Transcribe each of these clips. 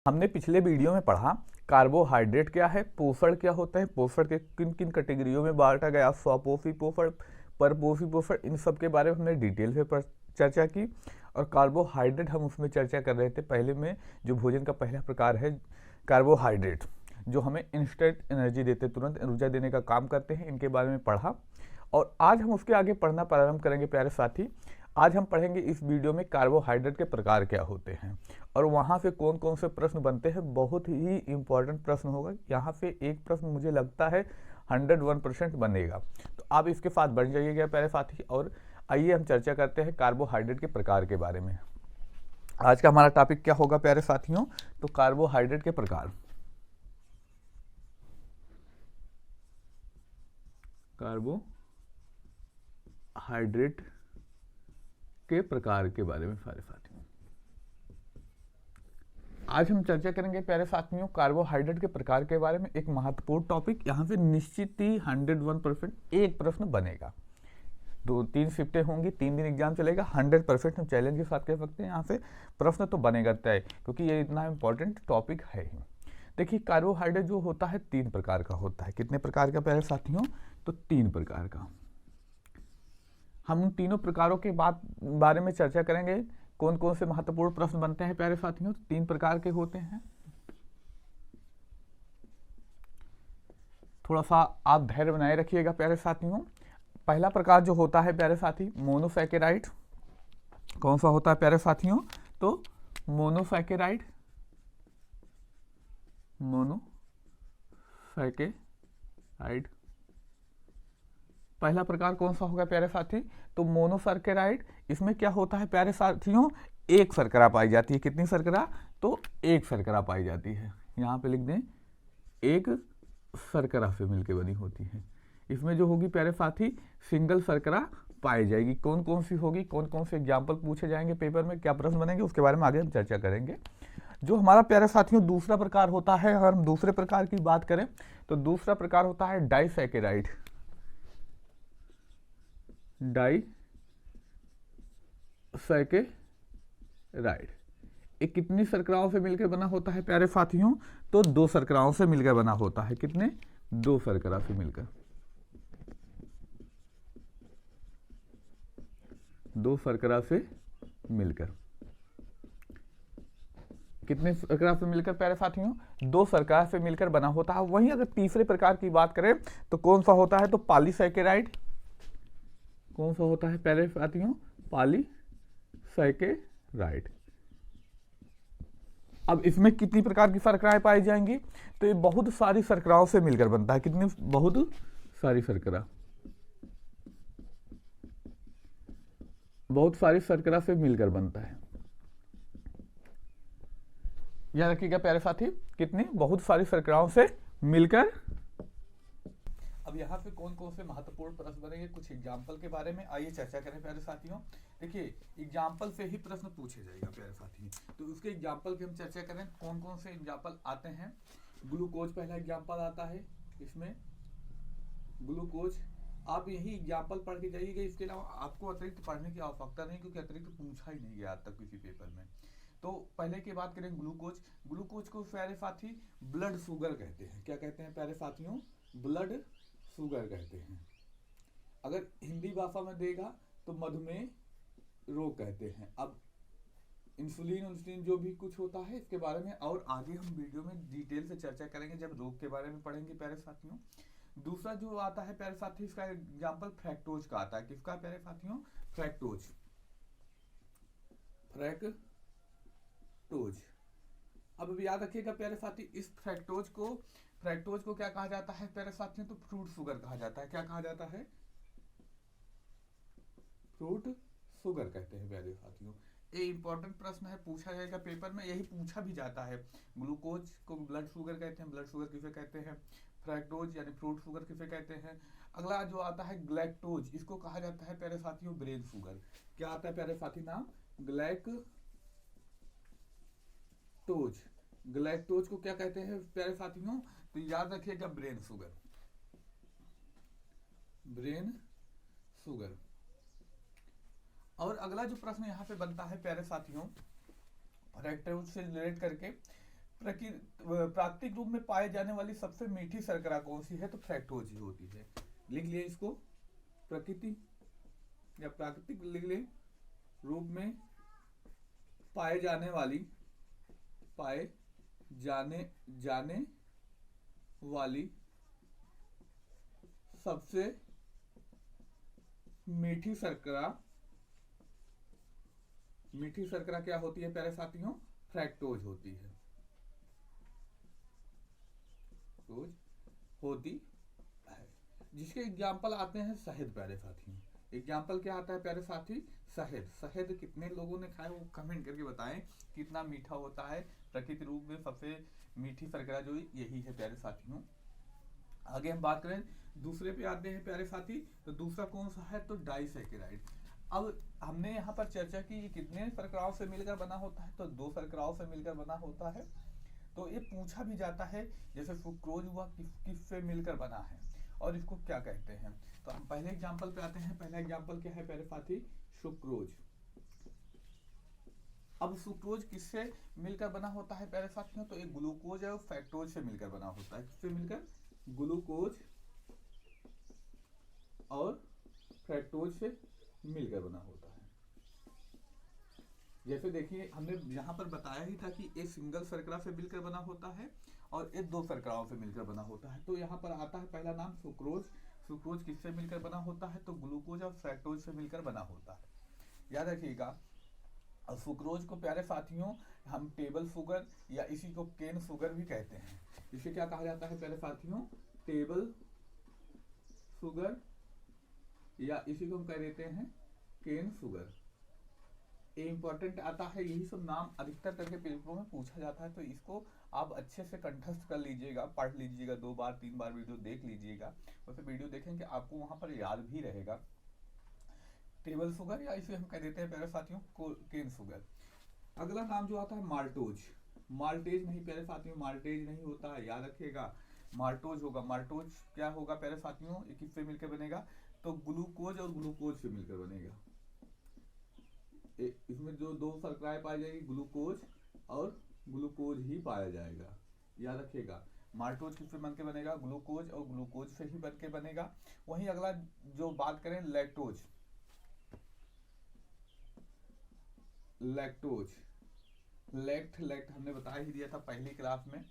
हमने पिछले वीडियो में पढ़ा कार्बोहाइड्रेट क्या है, पोषण क्या होता है, पोषण के किन किन कैटेगरियों में बांटा गया, स्वपोषी पोषण, परपोषी पोषण, इन सब के बारे में हमने डिटेल से चर्चा की। और कार्बोहाइड्रेट हम उसमें चर्चा कर रहे थे पहले में, जो भोजन का पहला प्रकार है कार्बोहाइड्रेट, जो हमें इंस्टेंट एनर्जी देते, तुरंत ऊर्जा देने का काम करते हैं, इनके बारे में पढ़ा। और आज हम उसके आगे पढ़ना प्रारंभ करेंगे प्यारे साथी। आज हम पढ़ेंगे इस वीडियो में कार्बोहाइड्रेट के प्रकार क्या होते हैं और वहाँ से कौन कौन से प्रश्न बनते हैं। बहुत ही इंपॉर्टेंट प्रश्न होगा, यहाँ से एक प्रश्न मुझे लगता है 101% बनेगा, तो आप इसके साथ बन जाइएगा प्यारे साथी। और आइए हम चर्चा करते हैं कार्बोहाइड्रेट के प्रकार के बारे में। आज का हमारा टॉपिक क्या होगा प्यारे साथियों, तो कार्बोहाइड्रेट के प्रकार। कार्बोहाइड्रेट के प्रकार के बारे में प्यारे साथियों आज हम चर्चा करेंगे प्यारे साथियों कार्बोहाइड्रेट के प्रकार के बारे में। एक महत्वपूर्ण टॉपिक, यहाँ से निश्चित ही 101% एक प्रश्न बनेगा। 2-3 शिफ्टें होंगी, 3 दिन एग्जाम चलेगा, 100% हम चैलेंज के साथ कह सकते हैं यहाँ से प्रश्न तो बनेगा तय, क्योंकि ये इतना इंपॉर्टेंट टॉपिक है ही। देखिए कार्बोहाइड्रेट जो होता है 3 प्रकार का होता है। कितने प्रकार का प्यारे साथियों, तो 3 प्रकार का। हम उन तीनों प्रकारों के बारे में चर्चा करेंगे। कौन कौन से महत्वपूर्ण प्रश्न बनते हैं प्यारे साथियों, तो 3 प्रकार के होते हैं। थोड़ा सा आप धैर्य बनाए रखिएगा प्यारे साथियों। पहला प्रकार जो होता है प्यारे साथी मोनोसैकेराइड। कौन सा होता है प्यारे साथियों, तो मोनोसैकेराइड। मोनोसैकेराइड पहला प्रकार कौन सा होगा प्यारे साथी, तो मोनोसैकेराइड। इसमें क्या होता है प्यारे साथियों, एक शर्करा पाई जाती है। कितनी शर्करा, तो एक शर्करा पाई जाती है। यहाँ पे लिख दें, एक शर्करा से मिलकर बनी होती है। इसमें जो होगी प्यारे साथी सिंगल शर्करा पाई जाएगी। कौन कौन सी होगी, कौन कौन से एग्जाम्पल पूछे जाएंगे पेपर में, क्या प्रश्न बनेंगे, उसके बारे में आगे हम चर्चा करेंगे। जो हमारा प्यारे साथियों दूसरा प्रकार होता है, अगर हम दूसरे प्रकार की बात करें तो दूसरा प्रकार होता है डाइसैकेराइड। डाइसैकेराइड एक कितनी शर्कराओं से मिलकर बना होता है प्यारे साथियों, तो 2 शर्कराओं से मिलकर बना होता है। कितने, 2 शर्करा से मिलकर, 2 शर्करा से मिलकर। कितने शर्करा से मिलकर प्यारे साथियों, 2 शर्करा से मिलकर बना होता है। वहीं अगर तीसरे प्रकार की बात करें तो कौन सा होता है, तो पॉलीसैकेराइड। कौन सा होता है प्यारे साथियों, पॉलीसैकेराइड। अब इसमें कितनी प्रकार की शर्कराएं पाई जाएंगी, तो ये बहुत सारी शर्कराओं से मिलकर बनता है। कितनी, बहुत सारी शर्करा, बहुत सारी शर्करा से मिलकर बनता है। याद रखिएगा प्यारे साथी, कितनी, बहुत सारी शर्कराओं से मिलकर। अब यहाँ पे कौन कौन से महत्वपूर्ण प्रश्न बनेंगे, कुछ एग्जाम्पल के बारे में आइए चर्चा करें प्यारे साथियों। देखिए एग्जाम्पल से ही प्रश्न पूछे जाएगा प्यारे साथी, तो उसके एग्जाम्पल की हम चर्चा करें। कौन कौन से एग्जाम्पल आते हैं, ग्लूकोज पहला एग्जाम्पल आता है। इसमें ग्लूकोज, आप यही एग्जाम्पल पढ़ के जाइएगा, इसके अलावा आपको अतिरिक्त पढ़ने की आवश्यकता नहीं, क्योंकि अतिरिक्त पूछा ही नहीं गया आज तक किसी पेपर में। तो पहले की बात करें ग्लूकोज। ग्लूकोज को प्यारे साथी ब्लड शुगर कहते हैं। क्या कहते हैं प्यारे साथियों, ब्लड शुगर कहते हैं। अगर हिंदी भाषा में देगा तो मधुमेह रोग कहते हैं। अब इंसुलिन जो भी कुछ होता है इसके बारे में और आगे हम वीडियो में डिटेल से चर्चा करेंगे जब रोग के बारे में पढ़ेंगे प्यारे साथियों। दूसरा जो आता है प्यारे साथी, इसका एग्जाम्पल फ्रैक्टोज का आता है। किसका प्यारे साथियों, फ्रैक्टोज। फ्रैक्टोज, अब याद रखिएगा प्यारे साथी, इस फ्रैक्टोज को क्या कहा जाता है प्यारे साथियों, तो फ्रूट शुगर कहा जाता है। क्या कहा जाता है, फ्रूट शुगर कहते हैं प्यारे साथियों। ये इंपॉर्टेंट प्रश्न है, पूछा जाएगा पेपर में, यही पूछा भी जाता है। ग्लूकोज को ब्लड शुगर कहते हैं, ब्लड शुगर किसे कहते हैं, फ्रैक्टोज यानी फ्रूट शुगर किसे कहते हैं। अगला जो आता है ग्लैक्टोज, इसको कहा जाता है प्यारे साथियों ब्रेन शुगर। क्या आता है प्यारे साथी नाम, ग्लैक्टोज। ग्लैक्टोज को क्या कहते हैं प्यारे साथियों, तो याद रखिएगा ब्रेन शुगर। Brain sugar. और अगला जो प्रश्न यहाँ पे बनता है प्यारे साथियों फ्रैक्टोज से रिलेट करके, प्राकृतिक रूप में पाए जाने वाली सबसे मीठी शर्करा कौन सी है? तो फ्रैक्टोज ही होती है। लिख लिए इसको, प्रकृति या प्राकृतिक लिख ले, रूप में पाए जाने वाली सबसे मीठी शर्करा क्या होती है प्यारे साथियों? फ्रैक्टोज होती है, होती है। जिसके एग्जाम्पल आते हैं शहद प्यारे साथियों। एग्जाम्पल क्या आता है प्यारे साथी? शहद। शहद कितने लोगों ने खाया वो कमेंट करके बताएं कितना मीठा होता है। प्रकृति रूप में सबसे मीठी शर्करा जो यही है प्यारे साथियों। आगे हम बात करें दूसरे पे आते हैं प्यारे साथी। तो दूसरा कौन सा है? तो डाइसैकेराइड। अब हमने यहाँ पर चर्चा की ये कितने शर्कराओं से मिलकर बना होता है? तो 2 शर्कराओं से मिलकर बना होता है। तो ये पूछा भी जाता है जैसे सुक्रोज हुआ किस से मिलकर बना है और इसको क्या कहते हैं? तो हम पहले एग्जांपल पे आते हैं। पहला एग्जांपल क्या है प्यारे साथी? सुक्रोज। अब सुक्रोज किससे मिलकर बना होता है प्यारे साथियों? तो एक ग्लूकोज और फ्रैक्टोज से मिलकर बना होता है। किससे मिलकर? ग्लूकोज और फ्रैक्टोज से मिलकर बना होता है। जैसे देखिए हमने यहाँ पर बताया ही था कि एक सिंगल शर्करा से मिलकर बना होता है और एक 2 शर्कराओं से मिलकर बना होता है। तो यहाँ पर आता है पहला नाम सुक्रोज। सुक्रोज किससे मिलकर बना होता है? तो ग्लूकोज और फ्रैक्टोज से मिलकर बना होता है। याद रखिएगा। और सुक्रोज को प्यारे साथियों हम टेबल शुगर या इसी को केन शुगर भी कहते हैं। इसे क्या कहा जाता है प्यारे साथियों? टेबल शुगर या इसी को हम कह देते हैं केन शुगर। ये इंपॉर्टेंट आता है। यही सब नाम अधिकतर करके पेपरों में पूछा जाता है। तो इसको आप अच्छे से कंठस्थ कर लीजिएगा, पढ़ लीजिएगा, 2 बार 3 बार वीडियो देख लीजिएगा। वैसे वीडियो देखेंगे आपको वहां पर याद भी रहेगा। टेबल शुगर या इसे हम कह देते हैं प्यारे साथियों केन शुगर। अगला नाम जो आता है माल्टोज। माल्टेज नहीं प्यारे साथियों, माल्टेज नहीं होता है, याद रखिएगा। माल्टोज होगा। माल्टोज क्या होगा प्यारे साथियों? किससे मिलकर बनेगा? तो ग्लूकोज और ग्लूकोज से मिलकर बनेगा। इसमें जो 2 शर्कराएं पाई जाएगी ग्लूकोज और ग्लूकोज ही पाया जाएगा, याद रखिएगा। माल्टोज किससे बनके बनेगा? ग्लूकोज और ग्लूकोज से ही बनके बनेगा। वहीं अगला जो बात करें लैक्टोज। लैक्ट हमने बता ही दिया था पहली क्लास में।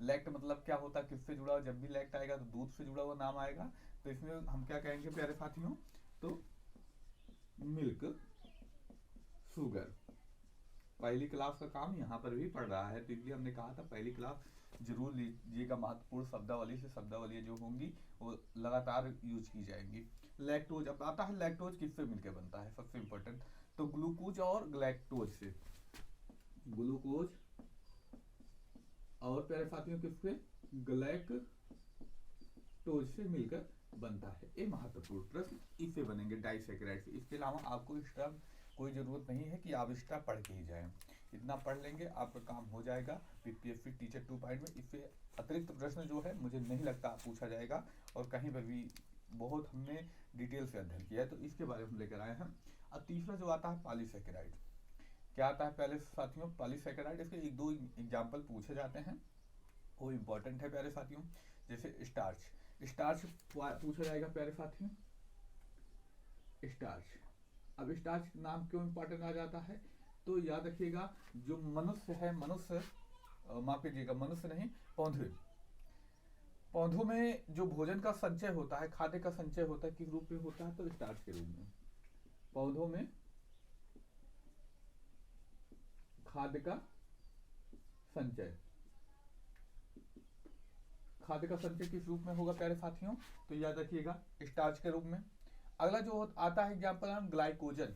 लैक्ट मतलब क्या होता है? किससे जुड़ा हुआ? जब भी लैक्ट आएगा तो दूध से जुड़ा हुआ नाम आएगा। तो इसमें हम क्या कहेंगे प्यारे साथियों? तो मिल्क शुगर। पहली क्लास का काम यहाँ पर भी पड़ रहा है, तो इसलिए हमने कहा था पहली क्लास जरूर लीजिएगा। महत्वपूर्ण शब्दावली से शब्दावली जो होंगी वो लगातार यूज की जाएंगी। लैक्टोज। अब आता है लैक्टोज किससे मिलकर बनता है? सबसे इंपॉर्टेंट तो ग्लूकोज और ग्लैक्टोज से। ग्लूकोज और प्यारे साथियों किससे? ग्लैक्टोज से मिलकर बनता है। ये महत्वपूर्ण प्रश्न इससे बनेंगे डाइसैकेराइड से। इसके अलावा आपको एक्स्ट्रा कोई जरूरत नहीं है कि आप एक्स्ट्रा पढ़ के ही जाएं। इतना पढ़ लेंगे आपका काम हो जाएगा बीपीएससी टीचर 2 में। इससे अतिरिक्त प्रश्न जो है मुझे नहीं लगता पूछा जाएगा और कहीं पर भी बहुत हमने डिटेल से अध्ययन किया है, तो इसके बारे में हम लेकर आए हैं। अब तीसरा जो आता है पॉलीसैकेराइड। क्या आता है प्यारे साथियों? पॉलीसैकेराइड। इसके 1-2 एग्जाम्पल पूछे जाते हैं, वो इंपॉर्टेंट है प्यारे साथियों। जैसे स्टार्च। स्टार्च पूछा जाएगा प्यारे साथियों। स्टार्च। अब स्टार्च नाम क्यों इंपॉर्टेंट आ जाता है? तो याद रखिएगा जो मनुष्य है, माफ कीजिएगा, मनुष्य नहीं, पौधों में जो भोजन का संचय होता है, खाद्य का संचय होता है, किस रूप में होता है? तो स्टार्च के रूप में। पौधों में खाद्य का संचय किस रूप में होगा प्यारे साथियों? तो याद रखिएगा स्टार्च के रूप में। अगला जो आता है एग्जाम्पल हम ग्लाइकोजन।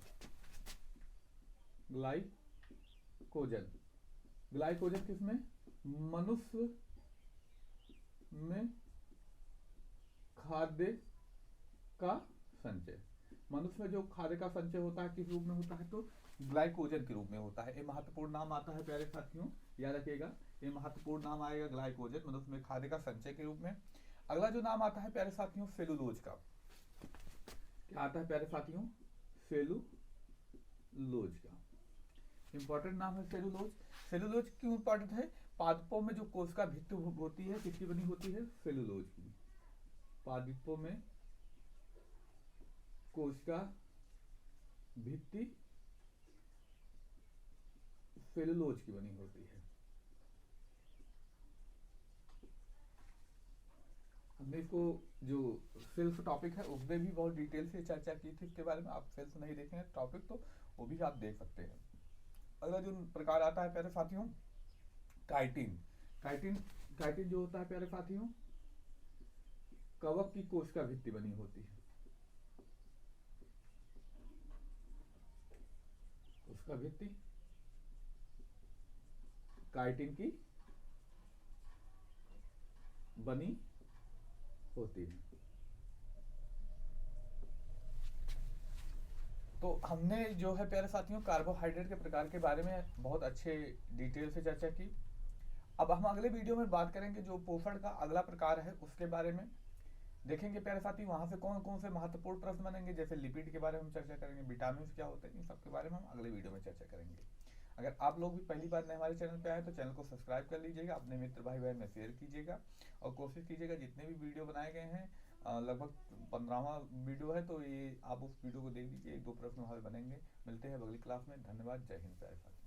ग्लाइकोजन किसमें? मनुष्य में खाद्य का संचय। मनुष्य में जो खाद्य का संचय होता है किस रूप में होता है? तो ग्लाइकोजन के रूप में होता है। ये महत्वपूर्ण नाम आता है प्यारे साथियों, याद रखिएगा। ये महत्वपूर्ण नाम आएगा ग्लाइकोजन, मनुष्य में खाद्य का संचय के रूप में। अगला जो नाम आता है प्यारे साथियों सेलुलोज का। क्या आता है प्यारे साथियों? सेलुलोज का। इंपॉर्टेंट नाम है सेलुलोज। सेलुलोज क्यों इंपॉर्टेंट है? पादपों में जो कोशिका भित्ति होती है किसकी बनी होती है? सेलुलोज की। पादपों में कोशिका भित्ति सेलुलोज की बनी होती है। हमने इसको जो सेल्फ टॉपिक है उसमें भी बहुत डिटेल से चर्चा की थी इसके बारे में। आप सेल्फ नहीं देखेंगे टॉपिक तो वो भी आप देख सकते हैं। अगला जो प्रकार आता है प्यारे साथियों, काइटिन। काइटिन काइटिन जो होता है प्यारे साथियों, कवक की कोशिका भित्ति बनी होती है। कोशिका भित्ति काइटिन की बनी होती है। तो हमने जो है प्यारे साथियों कार्बोहाइड्रेट के प्रकार के बारे में बहुत अच्छे डिटेल से चर्चा की। अब हम अगले वीडियो में बात करेंगे जो पोषण का अगला प्रकार है उसके बारे में देखेंगे प्यारे साथी। वहां से कौन कौन से महत्वपूर्ण प्रश्न बनेंगे, जैसे लिपिड के बारे में हम चर्चा करेंगे, विटामिन क्या होते हैं, इन सब के बारे में हम अगले वीडियो में चर्चा करेंगे। अगर आप लोग भी पहली बार नए हमारे चैनल पे आए तो चैनल को सब्सक्राइब कर लीजिएगा, अपने मित्र भाई बहन में शेयर कीजिएगा और कोशिश कीजिएगा जितने भी वीडियो बनाए गए हैं लगभग 15वां वीडियो है तो ये आप उस वीडियो को देख लीजिए, 1-2 प्रश्न वहाँ पे बनेंगे। मिलते हैं अगली क्लास में। धन्यवाद। जय हिंद प्यारे साथी।